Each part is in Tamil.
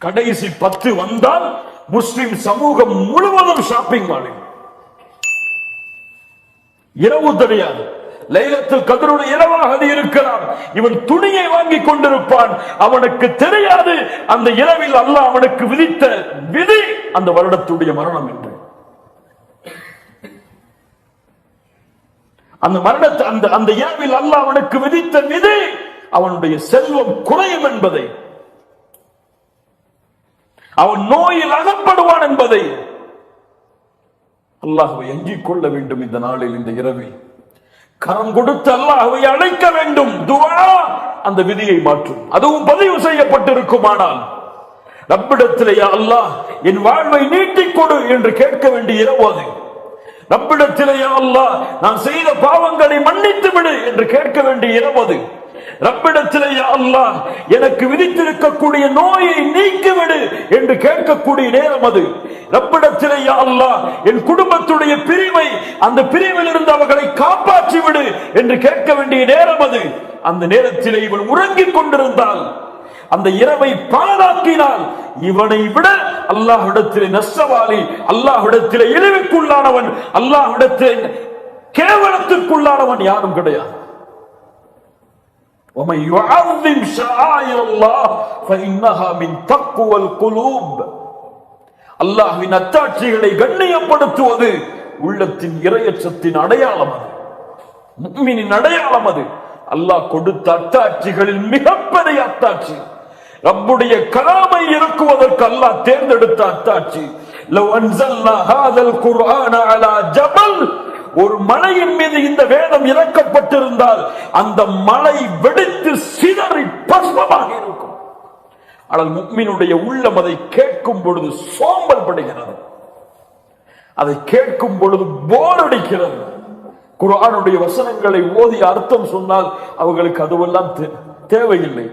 கடைசி 10 வந்தால் முஸ்லிம் சமூகம் முழுவதும் ஷாப்பிங் மாலில். இரவு தெரியாது, லைலத்துல் கத்ருடைய இரவாக அது இருக்கலாம். இவன் துணியை வாங்கி கொண்டிருப்பான், அவனுக்கு தெரியாது அந்த இரவில் அல்லாஹ் அவனுக்கு விதித்த விதி அந்த வருடத்துடைய மரணம் என்று. அந்த மரணத்தை அந்த இரவில் அல்லாஹ் அவனுக்கு விதித்த விதி அவனுடைய செல்வம் குறையும் என்பதை, அவன் நோயில் அகப்படுவான் என்பதை அல்லாஹ்வை எஞ்சிக் கொள்ள வேண்டும். இந்த நாளில், இந்த இரவில் கரம் கொடுத்து அல்லாஹ்வை அழைக்க வேண்டும். துஆ அந்த விதியை மாற்றும். அதுவும் பதிவு செய்யப்பட்டிருக்குமானால் ரப்பிடத்திலே யா அல்லாஹ் என் வாழ்வை நீட்டிக் கொடு என்று கேட்க வேண்டிய இரவு அது. ரப்பிடத்திலே யா அல்லாஹ் நான் செய்த பாவங்களை மன்னித்து விடு என்று கேட்க வேண்டிய இரவு அது. ரப்பிடத்திலே யா அல்லாஹ் எனக்கு விதித்திருக்கக்கூடிய நோயை நீக்கிவிடு என்று கேட்கக்கூடிய நேரம் அது. ரப்பிடத்திலே யா அல்லாஹ் என் குடும்பத்துடைய பிரிவை, அந்த பிரிவில் இருந்து அவர்களை காப்பாற்றி விடு என்று கேட்க வேண்டிய நேரம் அது. அந்த நேரத்திலே இவன் உறங்கிக் கொண்டிருந்தால், அந்த இரவை பாழாக்கினால், இவனை விட அல்லாஹ்விடத்திலே நஷ்டவாளி, அல்லாஹ்விடத்திலே இழிவுக்குள்ளானவன், அல்லாஹ்விடத்திலே கேவலத்திற்குள்ளானவன் யாரும் கிடையாது. وَمَنْ يُعَظِّمْ شَعَائِرَ اللَّهِ فَإِنَّهَا مِنْ تَقْوَى الْقُلُوبِ. அல்லாஹ்வின் அத்தாட்சிகளை கண்ணியப்படுத்துவது உள்ளத்தின் இறையச்சத்தின் அடையாளம், அது முஃமினின் அடையாளம். அது அல்லாஹ் கொடுத்த அத்தாட்சிகளில் மிகப்பெரிய அத்தாட்சி, ரப்புடைய கலாமை இறக்குவதற்கு அல்லாஹ் தேர்ந்தெடுத்த அத்தாட்சி. لَوْ أَنزَلْنَا هَذَا الْقُرْآنَ عَلَى جَبَلٍ, ஒரு மலையின் மீது இந்த வேதம் இறக்கப்பட்டிருந்தால் அந்த மலை வெடித்து சிதறி பஸ்மமாக இருக்கும். ஆனால் முஃமினுடைய உள்ளம் அதை கேட்கும் பொழுது சோம்பல் படுகிறது, அதை கேட்கும் பொழுது போர் அடிக்கிறது. குர்ஆனுடைய வசனங்களை ஓதி அர்த்தம் சொன்னால் அவர்களுக்கு அதுவெல்லாம் தேவையில்லை.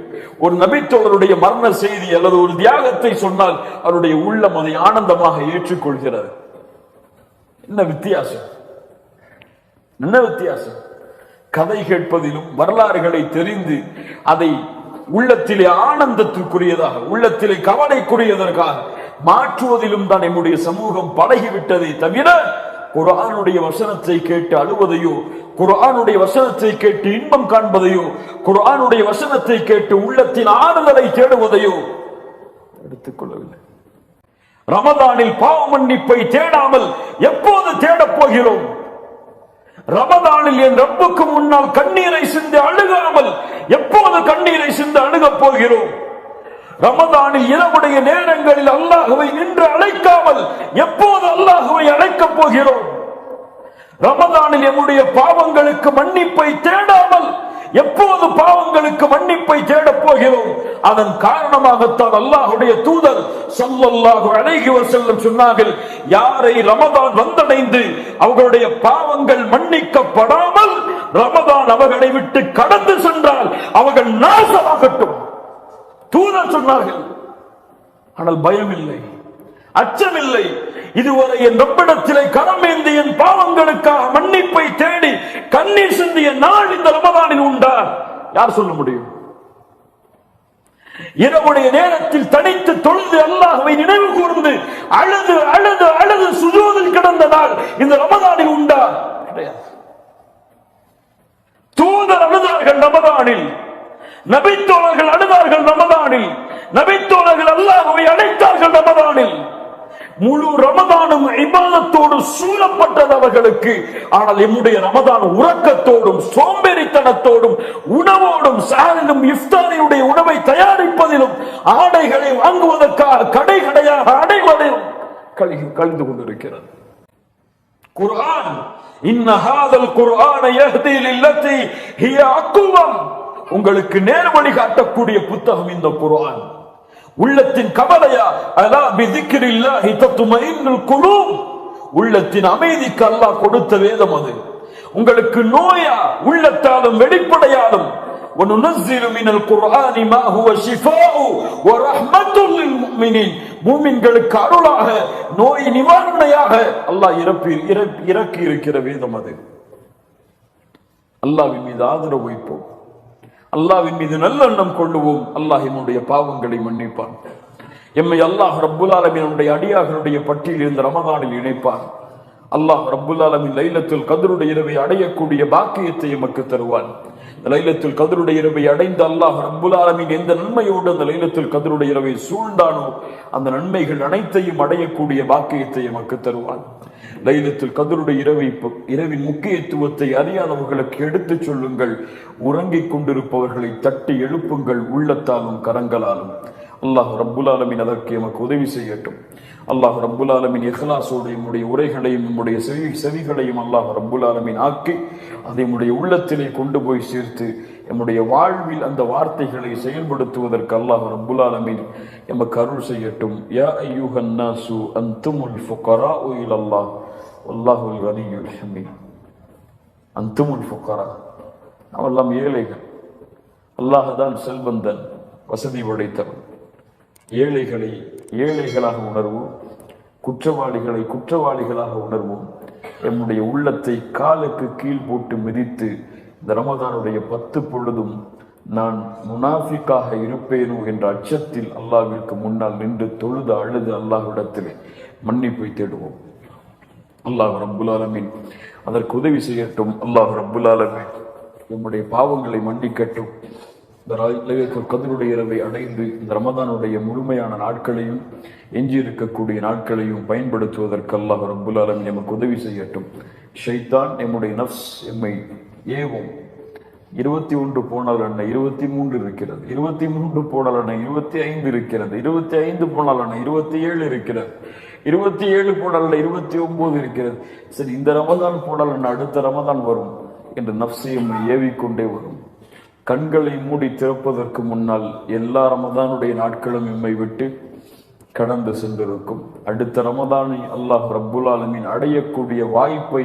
ஒரு நபித்தோழருடைய மரண செய்தி அல்லது ஒரு தியாகத்தை சொன்னால் அவருடைய உள்ளம் அதை ஆனந்தமாக ஏற்றுக்கொள்கிறது. என்ன வித்தியாசம், என்ன வித்தியாசம்? கதை கேட்பதிலும் வரலாறுகளை தெரிந்து அதை உள்ளத்திலே ஆனந்தத்திற்குரியதாக, உள்ளத்திலே கவலைக்குரியதற்காக மாற்றுவதிலும் தான் நம்முடைய சமூகம் பழகிவிட்டதை தவிர, குர்ஆனுடைய வசனத்தை கேட்டு அழுவதையோ, குர்ஆனுடைய வசனத்தை கேட்டு இன்பம் காண்பதையோ, குர்ஆனுடைய வசனத்தை கேட்டு உள்ளத்தின் ஆறுதலை தேடுவதையோ எடுத்துக்கொள்ளவில்லை. ரமதானில் பாவ மன்னிப்பை தேடாமல் எப்போது தேடப் போகிறோம்? ரமதானில் என் ரப்புக்கு முன்னால் கண்ணீரை சிந்தி அழுகாமல் எப்போது கண்ணீரை சிந்தி அழுகப் போகிறோம்? ரமதானில் இரவுடைய நேரங்களில் அல்லாஹ்வை நின்று அழைக்காமல் எப்போது அல்லாஹ்வை அழைக்கப் போகிறோம்? ரமதானில் நம்முடைய பாவங்களுக்கு மன்னிப்பை தேடாமல் எப்போது பாவங்களுக்கு மன்னிப்பை தேடப் போகிறோம்? அதன் காரணமாகத்தான் அல்லாஹ்வுடைய தூதர் ஸல்லல்லாஹு அலைஹி வஸல்லம் சொன்னார்கள், யாரை ரமதான் வந்தடைந்து அவர்களுடைய பாவங்கள் மன்னிக்கப்படாமல் ரமதான் அவர்களை விட்டு கடந்து சென்றால் அவர்கள் நாசமாகட்டும். தூதர் சொன்னார்கள். ஆனால் பயம் இல்லை, அச்சமில்லை. இதுவரை என் ரப்பிடத்திலே கரமேந்தி என் பாவங்களுக்காக மன்னிப்பை தேடி கண்ணீர் சிந்திய நாள் இந்த ரமதானில் உண்டா? யார் சொல்ல முடியும்? இரவுடைய நேரத்தில் தனித்து தொழுது அல்லாஹ்வை நினைவு கூர்ந்து அழுது அழுது அழுது சுஜூதில் கிடந்த நாள் இந்த ரமதானில் உண்டா? கிடையாது. தூதர் அழுதார்கள் ரமதானில், நபித்தோழர்கள் அழுதார்கள் ரமதானில், நபித்தோழர்கள் அல்லாஹ்வை அழைத்தார்கள் ரமதானில். முழு ரமதானும் இபாதத்தோடு சூழப்பட்டது அவர்களுக்கு. ஆனால் நம்முடைய ரமதான் உறக்கத்தோடும் சோம்பேறித்தனத்தோடும் உணவோடும் சாரிலும் இஃப்தாரியுடைய உணவை தயாரிப்பதிலும் ஆடைகளை வாங்குவதற்காக கடை கடையாக அடைவதிலும் கழிந்து கொண்டிருக்கிறது. குர்ஆன், இன்ன ஹாதல் குர்ஆன யஹ்தி லில்லதி ஹிய அக்வம், உங்களுக்கு நேர்வழி காட்டக்கூடிய புத்தகம் இந்த குர்ஆன். உள்ளத்தின் கவலையா? அலா பிதிக்ரில்லாஹி தத்மஇன்னுல் குலூப், உள்ளத்தின் அமைதிக்கு அல்லாஹ் கொடுத்த வேதம் அது. உங்களுக்கு நோயா? உள்ளத்தாலும் வெளிப்படையாலும். وَنُنَزِّلُ مِنَ الْقُرْآنِ مَا هُوَ شِفَاءٌ وَرَحْمَةٌ لِلْمُؤْمِنِينَ, மூமின்களுக்கு அருளாக, நோய் நிவாரணையாக அல்லாஹ் இறக்கி இருக்கிற வேதம் அது. அல்லாஹ்வின் மீது ஆதரவு வைப்போம், அல்லாஹ்வின் மீது நல்லெண்ணம் கொள்ளுவோம். அல்லாஹ் நம்முடைய பாவங்களை மன்னிப்பான். எம்மை அல்லாஹ் ரப்புல் ஆலமீனுடைய அடியார்களுடைய பட்டியலில் இந்த ரமதானில் இணைப்பார். அல்லாஹ் ரப்புல் ஆலமீன் லைலத்துல் கத்ருடைய இரவை அடையக்கூடிய பாக்கியத்தை எமக்கு தருவான். லைலத்துல் கத்ருடைய இரவை அடைந்த அல்லாஹ் ரப்புல் ஆலமீன் எந்த நன்மையோடு அந்த லைலத்துல் கத்ருடைய இரவை சூழ்ந்தானோ அந்த நன்மைகள் அனைத்தையும் அடையக்கூடிய பாக்கியத்தை எமக்கு தருவான். லைலத்துல் கத்ருடைய இரவின் முக்கியத்துவத்தை அறியாதவர்களுக்கு எடுத்துச் சொல்லுங்கள். உறங்கிக் கொண்டிருப்பவர்களை தட்டி எழுப்புங்கள், உள்ளத்தாலும் கரங்களாலும். அல்லாஹ் ரப்புல் ஆலமீன் அதற்கு எமக்கு உதவி செய்யட்டும். அல்லாஹ் ரப்புல் ஆலமீன் இஹ்லாஸோடு நம்முடைய உரைகளையும் நம்முடைய செவிகளையும் அல்லாஹ் ரப்புல் ஆலமீன் ஆக்கி அதை நம்முடைய உள்ளத்திலே கொண்டு போய் சேர்த்து நம்முடைய வாழ்வில் அந்த வார்த்தைகளை செயல்படுத்துவதற்கு அல்லாஹ் ரப்புல் ஆலமீன் எமக்கு அருள் செய்யட்டும். யா அய்யுஹன் நாசு அன்துமுல் ஃபுகராஉ இலல்லாஹ் வல்லாஹுல் கனியுல் ஹமீத். அன்துமுல் ஃபுகரா, நாமெல்லாம் ஏழைகள். அல்லாஹ் தான் செல்வந்தன், வசதி படைத்தவன். ஏழைகளை ஏழைகளாக உணர்வோம், குற்றவாளிகளை குற்றவாளிகளாக உணர்வோம். என்னுடைய உள்ளத்தை காலுக்கு கீழ் போட்டு மிதித்து இந்த ரமதானுடைய 10 பொழுதும் நான் முனாஃபிக்காக இருப்பேனோ என்ற அச்சத்தில் அல்லாஹ்விற்கு முன்னால் நின்று தொழுது அழுது அல்லாஹ்விடத்திலே மன்னிப்பை தேடுவோம். அல்லாஹ் ரப்புல் ஆலமீன் அதற்கு உதவி செய்யட்டும். அல்லாஹ் ரப்புல் ஆலமீன் நம்முடைய பாவங்களை மன்னிக்கட்டும். இந்த லைலத்துல் கத்ருடைய இரவை அடைந்து இந்த ரமதானுடைய முழுமையான நாட்களையும் எஞ்சி இருக்கக்கூடிய நாட்களையும் பயன்படுத்துவதற்கு அல்லாஹ் ரப்புல் ஆலமீன் நமக்கு உதவி செய்யட்டும். ஷைத்தான் நம்முடைய நஃப்ஸ் எம்மை ஏவும். 21 போனால் என்ன 23 இருக்கிறது, 23 போனால் என்ன 25 இருக்கிறது, 25 போனால் என்ன 27 இருக்கிறது, 27 போனால் 29 இருக்கிறது. சரி, இந்த ரமதான் போனால் என்ன அடுத்த ரமதான் வரும் என்று நஃப்ஸ் எம்மை ஏவிக்கொண்டே வரும். கண்களை மூடி திறப்பதற்கு முன்னால் எல்லா ரமதானுடைய நாட்களும் எம்மை விட்டு கடந்து சென்றிருக்கும். அடுத்த ரமதானை அல்லாஹ் ரப்புல் ஆலமீன் அடையக்கூடிய வாய்ப்பை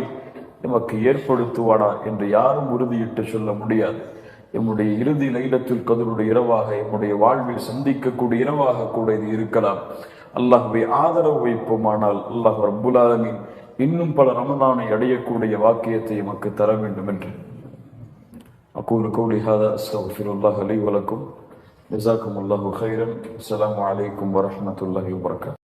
நமக்கு ஏற்படுத்துவானா என்று யாரும் உறுதியிட்டு சொல்ல முடியாது. எம்முடைய இறுதி லைலத்துல் கத்ருடைய இரவாக எம்முடைய வாழ்வில் சந்திக்கக்கூடிய இரவாக கூட இது இருக்கலாம். அல்லாஹ்வை ஆதரவு வைப்போமானால் அல்லாஹ் ரப்புல் ஆலமீன் இன்னும் பல ரமதானை அடையக்கூடிய வாக்கியத்தை நமக்கு தர வேண்டும் என்று أقول قولي هذا أستغفر الله لي ولكم. جزاكم الله خيرا. السلام عليكم ورحمة الله وبركاته.